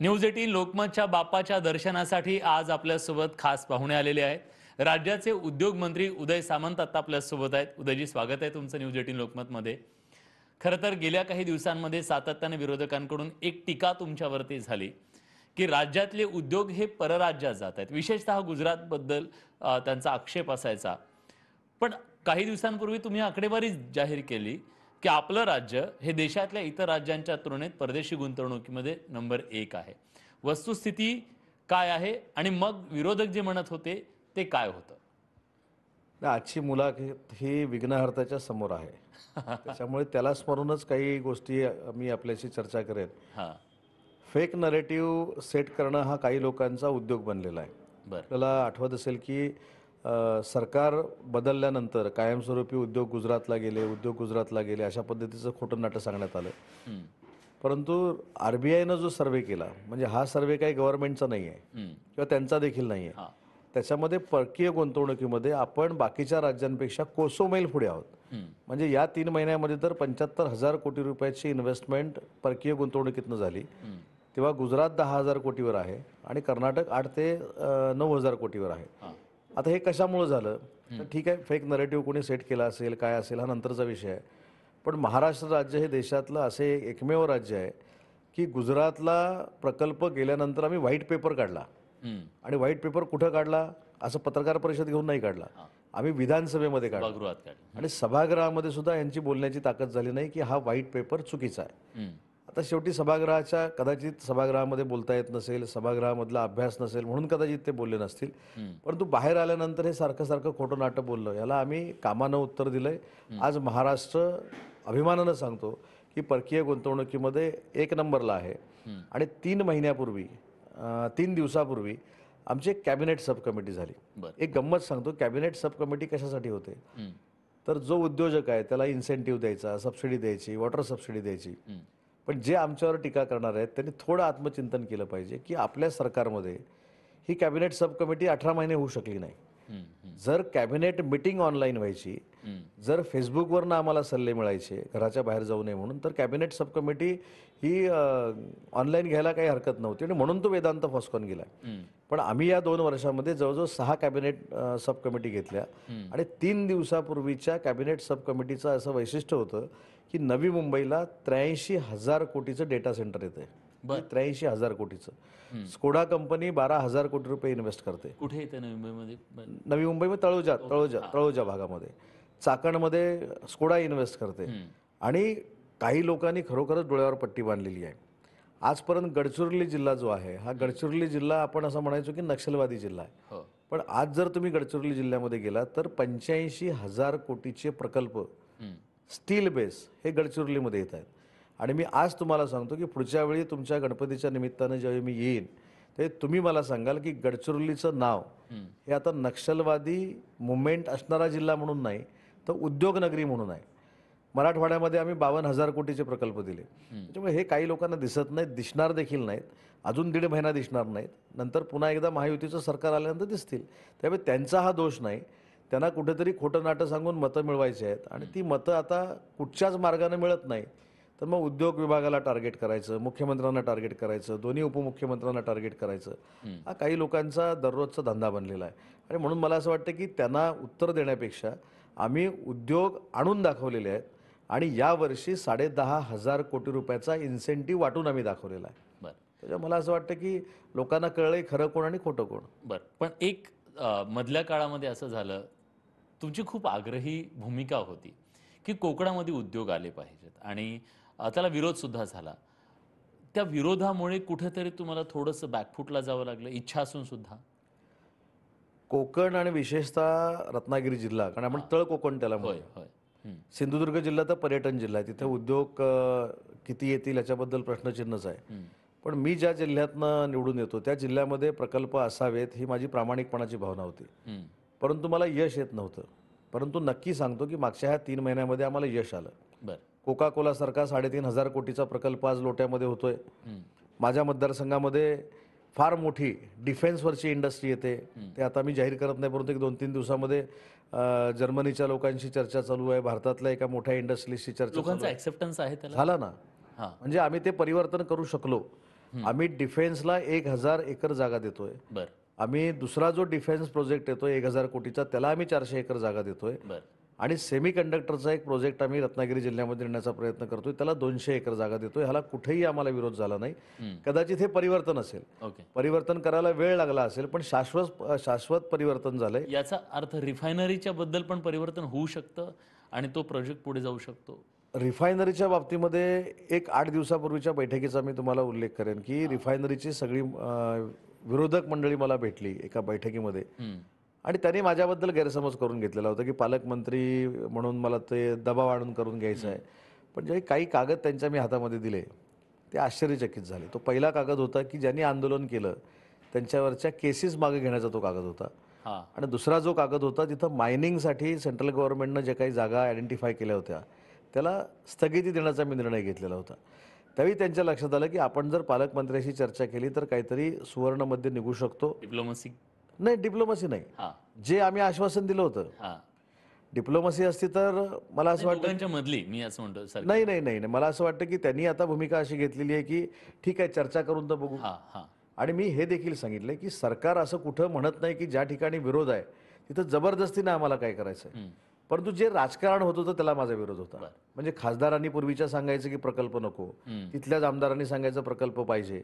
News 18 लोकमतच्या बाप्पाच्या दर्शनासाठी आज आपल्यासोबत खास पाहुणे आलेले आहेत। राज्याचे उद्योग मंत्री उदय सामंत आता आपल्यासोबत आहेत। उदयजी, स्वागत आहे तुमचं न्यूज 18 लोकमतमध्ये। खरं तर गेल्या काही दिवसांमध्ये सातत्याने विरोधकांकडून एक टीका तुमच्यावरती झाली की राज्यातले उद्योग हे परराज्यात जात आहेत, विशेषतः गुजरातबद्दल त्यांचा आक्षेप असायचा। पण काही दिवसांपूर्वी तुम्ही आकडेवारी जाहीर केली की आपलं राज्य हे देशातल्या इतर राज्यांच्या तुलनेत परदेशी गुंतवणुकीमध्ये नंबर 1 आहे। वस्तुस्थिती काय आहे आणि मग विरोधक जे म्हणत होते ते काय होतं? आजची मुलाखत ही विघ्नहर्त्याच्या समोर आहे. त्याच्यामुळे त्याला स्मरूनच काही गोष्टी मी आपल्याशी चर्चा करेन. हां, फेक नरेटिव्ह सेट करणं हा काही लोकांचा उद्योग बनलेला आहे. बरं. आपल्याला आठवत असेल की सरकार बदलल्यानंतर कायमस्वरूपी उद्योग गुजरातला गेले, उद्योग गुजरातला गेले, अशा पद्धतीचं खोटं नाटं सांगण्यात आलं. हं, परंतु RBIनं जो सर्व्हे केला, म्हणजे हा सर्व्हे काही गव्हर्नमेंटचा नाही आहे हं, किंवा त्यांचा देखील नाही आहे. हां, त्याच्यामध्ये परकीय गुंतवणुकीमध्ये आपण बाकीच्या राज्यांपेक्षा कोसो मैल पुढे आहोत. हं, म्हणजे या 3 महिन्यामध्ये तर 75,000 कोटी रुपयाची इन्व्हेस्टमेंट परकीय गुंतवणुकीतनं झाली. हं, तेव्हा गुजरात 10,000 कोटीवर आहे आणि कर्नाटक 8 ते 9,000 कोटीवर आहे. हां, आता हे कशामुळे झालं? तर ठीक आहे, फेक नरेटिव्ह कोणी सेट केला असेल, काय असेल, हा नंतरचा विषय आहे. पण महाराष्ट्र राज्य हे देशातलं असे एकमेव राज्य आहे की गुजरातला प्रकल्प गेल्यानंतर आम्ही व्हाईट पेपर काढला. हं, आणि व्हाईट पेपर कुठं काढला? असं पत्रकार परिषद घेऊन नाही काढला. आम्ही विधानसभेमध्ये काढला. सभागृहात काढलं. आणि सभागृहामध्ये सुद्धा यांची बोलण्याची ताकद झाली नाही की हा व्हाईट पेपर चुकीचा आहे. हं, आता शेवटी सभागृहाच्या कदाचित सभागृहामध्ये बोलता येत नसेल, सभागृहामधला अभ्यास नसेल म्हणून कदाचित ते बोलले नसतील. हं, परंतु बाहेर आल्यानंतर हे सारखं सारखं खोटं नाटं बोललं, याला आम्ही कामानं उत्तर दिलंय. आज महाराष्ट्र अभिमानानं सांगतो की परकीय गुंतवणुकीमध्ये 1 नंबरला आहे. आणि 3 दिवसापूर्वी आमची एक कॅबिनेट सब कमिटी झाली. बरं. एक गंमत सांगतो, कॅबिनेट सब कमिटी कशासाठी होते? हं, तर जो उद्योजक आहे त्याला इन्सेंटिव्ह द्यायचा, सबसिडी द्यायची, वॉटर सबसिडी द्यायची. हं, पण जे आमच्यावर टीका करणार आहेत त्यांनी थोडं आत्मचिंतन केलं पाहिजे की आपल्या सरकारमध्ये ही कॅबिनेट सब कमिटी 18 महिने होऊ शकली नाही. हं, हं, जर कॅबिनेट मिटिंग ऑनलाईन व्हायची, हं, जर फेसबुकवरनं आम्हाला सल्ले मिळायचे घराच्या बाहेर जाऊ नये म्हणून, तर कॅबिनेट सब कमिटी ही ऑनलाईन घ्यायला काही हरकत नव्हती आणि म्हणून तो वेदांत फॉस्कॉन गेला. हं, पण आम्ही या 2 वर्षामध्ये जवळजवळ 6 कॅबिनेट सब कमिटी घेतल्या. आणि 3 दिवसापूर्वीच्या कॅबिनेट सब कमिटीचं असं वैशिष्ट्य होतं की नवी मुंबईला 83,000 कोटीचं डेटा सेंटर येतं. 83,000 कोटीचं. स्कोडा कंपनी 12,000 कोटी रुपये इन्व्हेस्ट करते कुठे येते नवी मुंबईमध्ये? बरं. नवी मुंबईमध्ये, तळोजा भागामध्ये. चाकणमध्ये स्कोडा इन्व्हेस्ट करते. हं, आणि काही लोकांनी खरोखरच डोळ्यावर पट्टी बांधलेली आहे. आजपर्यंत गडचिरोली जिल्हा जो आहे, हा गडचिरोली जिल्हा आपण असं म्हणायचो की नक्षलवादी जिल्हा आहे. हो, पण आज जर तुम्ही गडचिरोली जिल्ह्यामध्ये गेलात तर 85,000 कोटीचे प्रकल्प हं, स्टील बेस हे गडचिरोलीमध्ये येत आहेत. आणि मी आज तुम्हाला सांगतो की पुढच्या वेळी तुमच्या गणपतीच्या निमित्तानं ज्यावेळी मी येईन ते तुम्ही मला सांगाल की गडचिरोलीचं नाव हं, हे आता नक्षलवादी मुवमेंट असणारा जिल्हा म्हणून नाही तर उद्योगनगरी म्हणून आहे. मराठवाड्यामध्ये आम्ही 52,000 कोटीचे प्रकल्प दिले. त्याच्यामुळे हे काही लोकांना दिसत नाहीत, दिसणार देखील नाहीत. अजून 1.5 महिना दिसणार नाहीत. नंतर पुन्हा एकदा महायुतीचं सरकार आल्यानंतर दिसतील. त्यामुळे त्यांचा हा दोष नाही. त्यांना कुठेतरी खोटं नाटं सांगून मतं मिळवायची आहेत आणि ती मतं आता कुठच्याच मार्गाने मिळत नाही. तर मग उद्योग विभागाला टार्गेट करायचं, मुख्यमंत्र्यांना टार्गेट करायचं, दोन्ही उपमुख्यमंत्र्यांना टार्गेट करायचं, हा काही लोकांचा दररोजचा धंदा बनलेला आहे. आणि म्हणून मला असं वाटतं की त्यांना उत्तर देण्यापेक्षा आम्ही उद्योग आणून दाखवलेले आहेत आणि यावर्षी 10,500 कोटी रुपयाचा इन्सेंटिव्ह वाटून आम्ही दाखवलेला आहे. बरं. त्याच्यामुळे मला असं वाटतं की लोकांना कळलंय खरं कोण आणि खोटं कोण. बरं. पण एक मधल्या काळामध्ये असं झालं, तुमची खूप आग्रही भूमिका होती की कोकणामध्ये उद्योग आले पाहिजेत आणि त्याला विरोध सुद्धा झाला. त्या विरोधामुळे कुठेतरी तुम्हाला थोडंसं बॅकफूटला जावं लागलं, इच्छा असून सुद्धा? कोकण आणि विशेषतः रत्नागिरी जिल्हा, कारण आपण तळ कोकण त्याला होय, म्हणतो. होय. हं, सिंधुदुर्ग जिल्हा तर पर्यटन जिल्हा आहे. तिथे उद्योग किती येतील याच्याबद्दल प्रश्नचिन्हच आहे. हं, पण मी ज्या जिल्ह्यातनं निवडून येतो त्या जिल्ह्यामध्ये प्रकल्प असावेत ही माझी प्रामाणिकपणाची भावना होती. हं, परंतु मला यश येत नव्हतं. परंतु नक्की सांगतो की मागच्या ह्या 3 महिन्यामध्ये आम्हाला यश आलं. बरं. कोका कोलासारखा 3,500 कोटीचा प्रकल्प आज लोट्यामध्ये होतोय. हं, माझ्या मतदारसंघामध्ये फार मोठी डिफेन्सवरची इंडस्ट्री येते. ते आता मी जाहीर करत नाही, परंतु 1-2-3 दिवसामध्ये जर्मनीच्या लोकांशी चर्चा चालू आहे. भारतातल्या एका मोठ्या इंडस्ट्रीजशी चर्चा चालू लोकांचा आहे. ॲक्सेप्टन्स आहे त्याला? झाला ना. हां, म्हणजे आम्ही ते परिवर्तन करू शकलो. आम्ही डिफेन्सला 1,000 एकर जागा देतोय. बर आम्ही दुसरा जो डिफेन्स प्रोजेक्ट येतोय 1,000 कोटीचा, त्याला आम्ही 400 एकर जागा देतोय. बर आणि सेमी कंडक्टरचा एक प्रोजेक्ट आम्ही रत्नागिरी जिल्ह्यामध्ये नेण्याचा प्रयत्न करतोय, त्याला 200 एकर जागा देतोय. ह्याला कुठेही आम्हाला विरोध झाला नाही. कदाचित हे परिवर्तन असेल, ओके. परिवर्तन करायला वेळ लागला असेल, पण शाश्वत परिवर्तन झालंय. याचा अर्थ रिफायनरीच्या बद्दल पण परिवर्तन होऊ शकतं आणि तो प्रोजेक्ट पुढे जाऊ शकतो. रिफायनरीच्या बाबतीमध्ये एक 8 दिवसापूर्वीच्या बैठकीचा मी तुम्हाला उल्लेख करेन की रिफायनरीची सगळी विरोधक मंडळी मला भेटली एका बैठकीमध्ये. आणि त्यांनी माझ्याबद्दल गैरसमज करून घेतलेला होता की पालकमंत्री म्हणून मला ते दबाव आणून करून घ्यायचं आहे. पण जे काही कागद त्यांच्या मी हातामध्ये दिले ते आश्चर्यचकित झाले. तो पहिला कागद होता की ज्यांनी आंदोलन केलं त्यांच्यावरच्या केसेस मागे घेण्याचा तो कागद होता. हा आणि दुसरा जो कागद होता तिथं मायनिंगसाठी सेंट्रल गव्हर्नमेंटनं जे काही जागा आयडेंटिफाय केल्या होत्या त्याला स्थगिती देण्याचा मी निर्णय घेतलेला होता. त्यावेळी त्यांच्या लक्षात आलं की आपण जर पालकमंत्र्याशी चर्चा केली तर काहीतरी सुवर्णमध्ये निघू शकतो. डिप्लोमसी. नाही, डिप्लोमसी नाही, हा जे आम्ही आश्वासन दिलं होतं. हा डिप्लोमसी असती तर मला असं वाटतं दोघांच्या मधली मी असं म्हणतो सर. नाही नाही नाही नाही, मला असं वाटतं की त्यांनी आता भूमिका अशी घेतलेली आहे की ठीक आहे चर्चा करून तर बघू. हा हा आणि मी हे देखील सांगितलं की सरकार असं कुठं म्हणत नाही की ज्या ठिकाणी विरोध आहे तिथं जबरदस्तीने आम्हाला काय करायचं आहे. परंतु जे राजकारण होत होतं त्याला माझा विरोध होता. म्हणजे खासदारांनी पूर्वीच्या सांगायचं की प्रकल्प नको, तिथल्याच आमदारांनी सांगायचं प्रकल्प पाहिजे,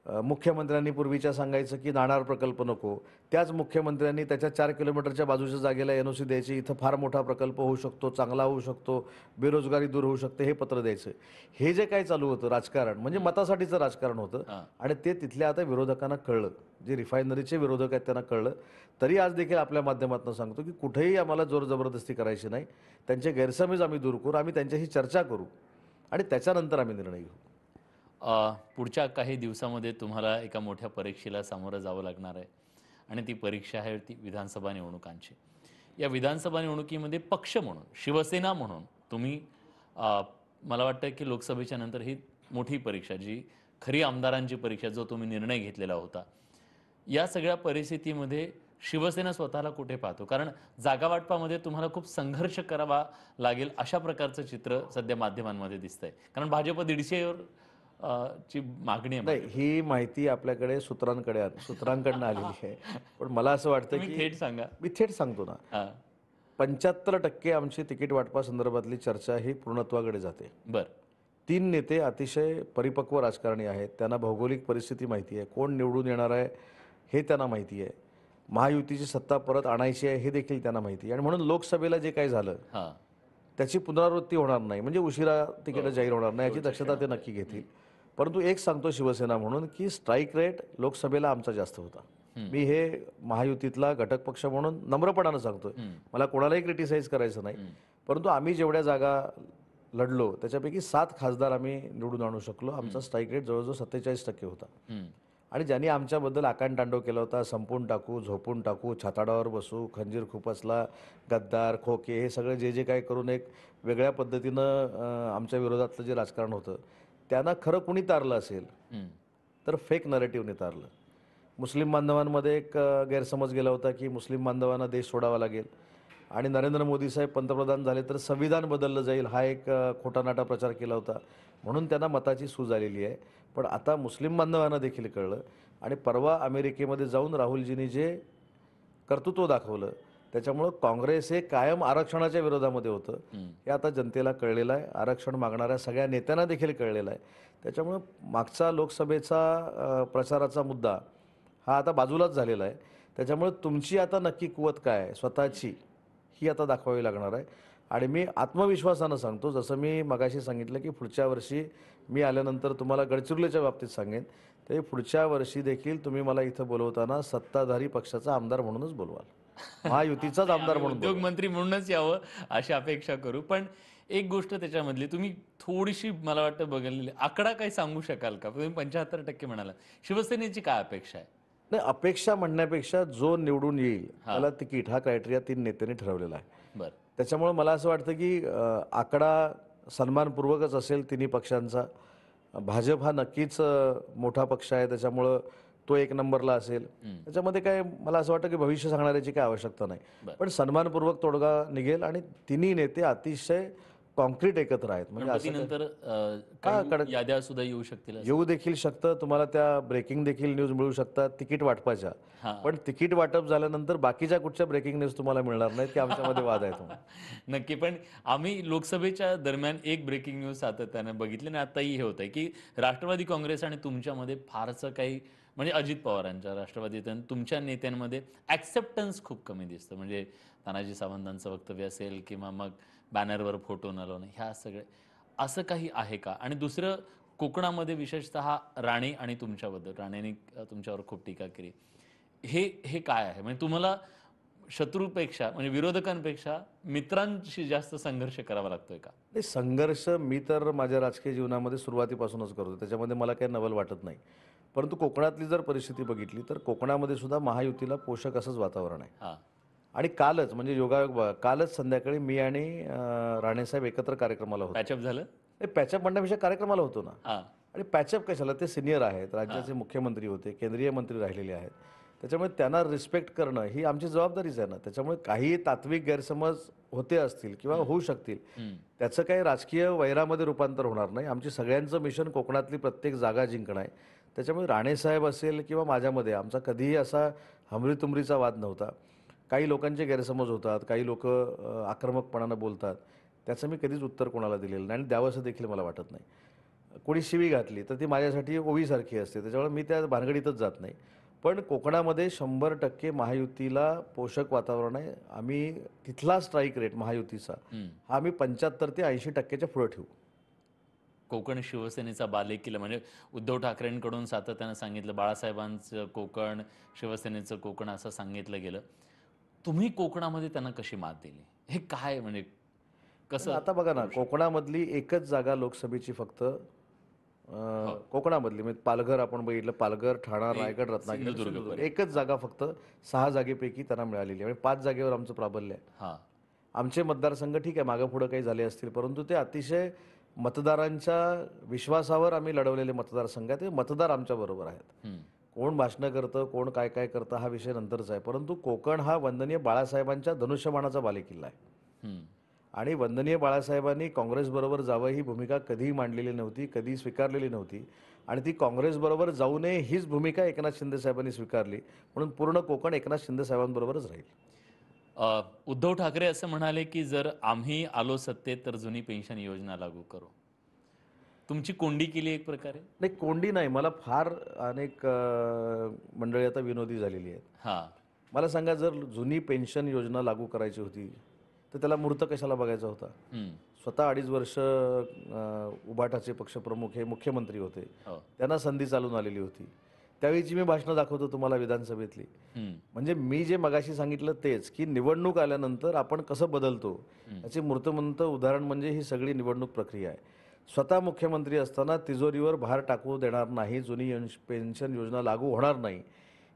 मुख्यमंत्र्यांनी पूर्वीच्या सांगायचं की नाणार प्रकल्प नको, त्याच मुख्यमंत्र्यांनी त्याच्या 4 किलोमीटरच्या बाजूच्या जागेला एनओसी द्यायची, इथं फार मोठा प्रकल्प होऊ शकतो, चांगला होऊ शकतो, बेरोजगारी दूर होऊ शकते, हे पत्र द्यायचं. हे जे काय चालू होतं राजकारण म्हणजे मतासाठीचं राजकारण होतं. आणि ते तिथल्या आता विरोधकांना कळलं, जे रिफायनरीचे विरोधक आहेत त्यांना कळलं. तरी आज देखील आपल्या माध्यमातून सांगतो की कुठेही आम्हाला जोर जबरदस्ती करायची नाही. त्यांचे गैरसमज आम्ही दूर करू, आम्ही त्यांच्याशी चर्चा करू आणि त्याच्यानंतर आम्ही निर्णय घेऊ. पुढच्या काही दिवसामध्ये तुम्हाला एका मोठ्या परीक्षेला सामोरं जावं लागणार आहे आणि ती परीक्षा आहे ती विधानसभा निवडणुकांची. या विधानसभा निवडणुकीमध्ये पक्ष म्हणून शिवसेना म्हणून तुम्ही मला वाटतं की लोकसभेच्या नंतर ही मोठी परीक्षा जी खरी आमदारांची परीक्षा जो तुम्ही निर्णय घेतलेला होता, या सगळ्या परिस्थितीमध्ये शिवसेना स्वतःला कुठे पाहतो? कारण जागा वाटपामध्ये तुम्हाला खूप संघर्ष करावा लागेल अशा प्रकारचं चित्र सध्या माध्यमांमध्ये दिसतंय. कारण भाजप 150 ची मागणी आहे. नाही, ही माहिती आपल्याकडे सूत्रांकडनं आलेली आहे. पण मला असं वाटतं तुम्ही की थेट सांगा. मी थेट सांगतो ना, हा 75% आमची तिकीट वाटपा संदर्भातली चर्चा ही पूर्णत्वाकडे जाते. बर 3 नेते अतिशय परिपक्व राजकारणी आहेत, त्यांना भौगोलिक परिस्थिती माहिती आहे, कोण निवडून येणार आहे हे त्यांना माहिती आहे, महायुतीची सत्ता परत आणायची आहे हे देखील त्यांना माहिती आहे. आणि म्हणून लोकसभेला जे काही झालं हा त्याची पुनरावृत्ती होणार नाही, म्हणजे उशिरा तिकीट जाहीर होणार नाही याची दक्षता ते नक्की घेतील. परंतु एक सांगतो शिवसेना म्हणून की स्ट्राईक रेट लोकसभेला आमचा जास्त होता. मी हे महायुतीतला घटक पक्ष म्हणून नम्रपणानं सांगतोय, मला कोणालाही क्रिटिसाइज करायचं नाही. परंतु आम्ही जेवढ्या जागा लढलो त्याच्यापैकी 7 खासदार आम्ही निवडून आणू शकलो. आमचा स्ट्राईक रेट जवळजवळ 47% होता. आणि ज्यांनी आमच्याबद्दल आकांडतांडव केला होता, संपून टाकू, झोपून टाकू, छाताडावर बसू, खंजीर खुपसला, गद्दार, खोके, हे सगळं जे जे काय करून एक वेगळ्या पद्धतीनं आमच्या विरोधातलं जे राजकारण होतं त्यांना खरं कुणी तारलं असेल तर फेक नरेटिव्हने तारलं. मुस्लिम बांधवांमध्ये एक गैरसमज गेला होता की मुस्लिम बांधवांना देश सोडावा लागेल आणि नरेंद्र मोदी साहेब पंतप्रधान झाले तर संविधान बदललं जाईल, हा एक खोटा नाटा प्रचार केला होता. म्हणून त्यांना मताची सूज आलेली आहे. पण आता मुस्लिम बांधवांना देखील कळलं आणि परवा अमेरिकेमध्ये जाऊन राहुलजींनी जे कर्तृत्व दाखवलं त्याच्यामुळं काँग्रेस हे कायम आरक्षणाच्या विरोधामध्ये होतं हे आता जनतेला कळलेलं आहे. आरक्षण मागणाऱ्या सगळ्या नेत्यांना देखील कळलेलं आहे. त्याच्यामुळं मागचा लोकसभेचा प्रचाराचा मुद्दा हा आता बाजूलाच झालेला आहे. त्याच्यामुळे तुमची आता नक्की कुवत काय आहे स्वतःची ही आता दाखवावी लागणार आहे. आणि मी आत्मविश्वासानं सांगतो, जसं मी मगाशी सांगितलं की पुढच्या वर्षी मी आल्यानंतर तुम्हाला गडचिरोलीच्या बाबतीत सांगेन, ते पुढच्या वर्षी देखील तुम्ही मला इथं बोलवताना सत्ताधारी पक्षाचा आमदार म्हणूनच बोलवाल, महायुतीचाच आमदार म्हणून. उद्योगमंत्री म्हणूनच यावं अशी अपेक्षा करू. पण एक गोष्ट त्याच्यामधली तुम्ही थोडीशी मला वाटतं बघितलेली आकडा काही सांगू शकाल का? तुम्ही 75% म्हणाला, शिवसेनेची काय अपेक्षा आहे? नाही, अपेक्षा म्हणण्यापेक्षा जो निवडून येईल त्याला तिकीट हा क्रायटेरिया 3 नेत्यांनी ठरवलेला आहे. बरं त्याच्यामुळे मला असं वाटतं की आकडा सन्मानपूर्वकच असेल तिन्ही पक्षांचा. भाजप हा नक्कीच मोठा पक्ष आहे, त्याच्यामुळं तो 1 नंबरला असेल. त्याच्यामध्ये काय मला असं वाटतं की भविष्य सांगण्याची काय आवश्यकता नाही, पण सन्मानपूर्वक तोडगा निघेल आणि तिन्ही नेते अतिशय कॉन्क्रीट एकत्र आहेत. म्हणजे असं गणपतीनंतर कडक काही याद्या सुद्धा येऊ शकतील असं? येऊ देखील शकतं. तुम्हाला त्या ब्रेकिंग देखील न्यूज मिळू शकतात तिकीट वाटपाच्या. हां. पण तिकीट वाटप झाल्यानंतर बाकीच्या कुठच्या ब्रेकिंग न्यूज तुम्हाला मिळणार नाहीत की आमच्यामध्ये वाद आहेत म्हणून. नक्की. पण आम्ही लोकसभेच्या दरम्यान एक ब्रेकिंग न्यूज सातत्याने बघितली आणि आताही हे होतंय, की राष्ट्रवादी काँग्रेस आणि तुमच्यामध्ये फारसं काही म्हणजे अजित पवारांच्या राष्ट्रवादीत आणि तुमच्या नेत्यांमध्ये ॲक्सेप्टन्स खूप कमी दिसतं. म्हणजे तानाजी सावंतांचं वक्तव्य असेल किंवा मग बॅनरवर फोटो न लावणं, ह्या सगळे असं काही आहे का? आणि दुसरं कोकणामध्ये विशेषतः राणे आणि तुमच्याबद्दल, राणेंनी तुमच्यावर खूप टीका केली. हे हे काय आहे? म्हणजे तुम्हाला शत्रूपेक्षा म्हणजे विरोधकांपेक्षा मित्रांशी जास्त संघर्ष करावा लागतोय का? नाही, संघर्ष मी तर माझ्या राजकीय जीवनामध्ये सुरुवातीपासूनच करतो. त्याच्यामध्ये मला काही नवल वाटत नाही. परंतु कोकणातली जर परिस्थिती बघितली तर कोकणामध्ये सुद्धा महायुतीला पोषक असंच वातावरण आहे. हां, आणि कालच म्हणजे योगायोग बघा, कालच संध्याकाळी मी आणि राणेसाहेब एकत्र कार्यक्रमाला होतो. पॅचअप झालं? नाही, पॅचअप म्हणण्यापेक्षा कार्यक्रमाला होतो ना. हां, आणि पॅचअप कशाला, ते सिनियर आहेत, राज्याचे मुख्यमंत्री होते, केंद्रीय मंत्री राहिलेले आहेत. त्याच्यामुळे त्यांना रिस्पेक्ट करणं ही आमची जबाबदारीच आहे ना. त्याच्यामुळे काही तात्विक गैरसमज होते असतील किंवा होऊ शकतील, हं, त्याचं काही राजकीय वैरामध्ये रूपांतर होणार नाही. आमची सगळ्यांचं मिशन कोकणातली प्रत्येक जागा जिंकणं आहे. त्याच्यामुळे राणेसाहेब असेल किंवा माझ्यामध्ये आमचा कधीही असा हमरीतुमरीचा वाद नव्हता. काही लोकांचे गैरसमज होतात, काही लोक आक्रमकपणानं बोलतात, त्याचं मी कधीच उत्तर कोणाला दिलेलं नाही आणि द्यावंसं देखील मला वाटत नाही. कोणी शिवी घातली तर ती माझ्यासाठी ओवीसारखी असते, त्याच्यामुळे मी त्या भानगडीतच जात नाही. पण कोकणामध्ये 100% महायुतीला पोषक वातावरण आहे. आम्ही तिथला स्ट्राईक रेट महायुतीचा हं. हा आम्ही 75 ते 80% पुढे ठेवू. कोकण शिवसेनेचा बालेकिल्ला म्हणजे उद्धव ठाकरेंकडून सातत्यानं सांगितलं, बाळासाहेबांचं कोकण, शिवसेनेचं कोकण असं सांगितलं गेलं. तुम्ही कोकणामध्ये त्यांना कशी मात दिली? हे काय म्हणजे पण कसं? आता बघा ना, कोकणामधली एकच जागा लोकसभेची फक्त कोकणामधली म्हणजे पालघर आपण बघितलं, पालघर, ठाणा, ते रायगड, रत्नागिरी, आणि सिंधुदुर्ग सिंधुदुर्ग. पर्यंत. एकच जागा फक्त 6 जागेपैकी त्यांना मिळालेली आहे. म्हणजे 5 जागेवर आमचं प्राबल्य आहे. हां, आमचे मतदारसंघ ठीक आहे, मागं पुढं काही झाले असतील, परंतु ते अतिशय मतदारांच्या विश्वासावर आम्ही लढवलेले मतदारसंघ आहेत. ते मतदार आमच्याबरोबर आहेत. हं, कोण भाषणं करतं, कोण काय काय करतं हा विषय नंतरचा आहे. परंतु कोकण हा वंदनीय बाळासाहेबांच्या धनुष्यबाणाचा बालेकिल्ला आहे. हं. आणि वंदनीय बाळासाहेबांनी काँग्रेसबरोबर जावं ही भूमिका कधीही मांडलेली नव्हती, कधी स्वीकारलेली नव्हती. आणि ती काँग्रेसबरोबर जाऊ नये हीच भूमिका एकनाथ शिंदे साहेबांनी स्वीकारली. म्हणून पूर्ण कोकण एकनाथ शिंदे साहेबांबरोबरच राहील. उद्धव ठाकरे असं म्हणाले, की जर आम्ही आलो सत्तेत तर जुनी पेन्शन योजना लागू करू. तुमची कोंडी केली एक प्रकारे? नाही, कोंडी नाही. मला फार अनेक मंडळी आता विनोदी झालेली आहेत. हां, मला सांगा, जर जुनी पेन्शन योजना लागू करायची होती तर त्याला मुहूर्त कशाला बघायचा होता? हं, स्वतः 2.5 वर्ष उभाटाचे पक्षप्रमुख हे मुख्यमंत्री होते. हो, त्यांना संधी चालून आलेली होती. त्यावेळीची मी भाषणं दाखवतो तुम्हाला विधानसभेतली. हं, म्हणजे मी जे मगाशी सांगितलं तेच, की निवडणूक आल्यानंतर आपण कसं बदलतो याचे मूर्तमंत उदाहरण म्हणजे ही सगळी निवडणूक प्रक्रिया आहे. स्वतः मुख्यमंत्री असताना तिजोरीवर भार टाकू देणार नाही, जुनी पेन्शन योजना लागू होणार नाही,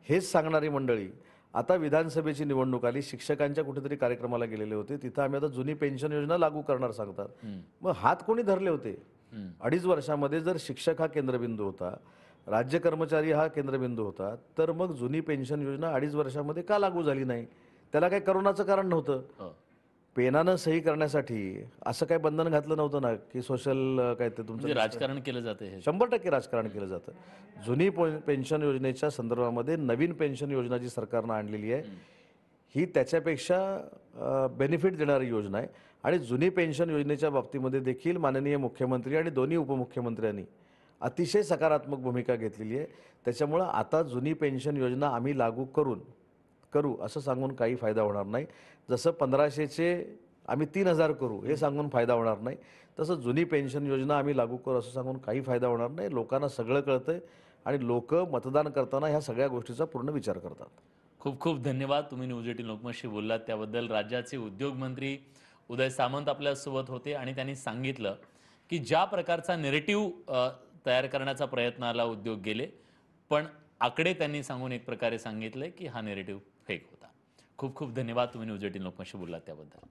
हेच सांगणारी मंडळी आता विधानसभेची निवडणूक आली, शिक्षकांच्या कुठेतरी कार्यक्रमाला गेलेले होते, तिथं आम्ही आता जुनी पेन्शन योजना लागू करणार सांगतात. हं, मग हात कोणी धरले होते? हं. 2.5 वर्षामध्ये जर शिक्षक हा केंद्रबिंदू होता, राज्य कर्मचारी हा केंद्रबिंदू होता, तर मग जुनी पेन्शन योजना 2.5 वर्षामध्ये का लागू झाली नाही? त्याला काही करोनाचं कारण नव्हतं. हो. पेनानं सही करण्यासाठी असं काही बंधन घातलं नव्हतं ना, की सोशल काय ते तुमचं म्हणजे राजकारण केलं जातं हे. 100% राजकारण केलं जातं. जुनी पेन्शन योजनेच्या संदर्भामध्ये नवीन पेन्शन योजना जी सरकारनं आणलेली आहे, ही त्याच्यापेक्षा बेनिफिट देणारी योजना आहे. आणि जुनी पेन्शन योजनेच्या बाबतीमध्ये देखील माननीय मुख्यमंत्री आणि दोन्ही उपमुख्यमंत्र्यांनी अतिशय सकारात्मक भूमिका घेतलेली आहे. त्याच्यामुळं आता जुनी पेन्शन योजना आम्ही लागू करू असं सांगून काही फायदा होणार नाही. जसं 1500चे आम्ही 3000 करू हे सांगून फायदा होणार नाही, तसं जुनी पेन्शन योजना आम्ही लागू करू असं सांगून काही फायदा होणार नाही. लोकांना सगळं कळतंय आणि लोक मतदान करताना ह्या सगळ्या गोष्टीचा पूर्ण विचार करतात. खूप खूप धन्यवाद. तुम्ही न्यूज 18 लोकमतशी बोललात त्याबद्दल. राज्याचे उद्योगमंत्री उदय सामंत आपल्यासोबत होते आणि त्यांनी सांगितलं, की ज्या प्रकारचा नेरेटिव्ह तयार करण्याचा प्रयत्नाला उद्योग गेले, पण आकडे त्यांनी सांगून एक प्रकारे सांगितले, की हा नेरेटिव्ह फेक होता. खूप खूप धन्यवाद. तुम्ही न्यूज 18 लोकमतशी बोललात त्याबद्दल.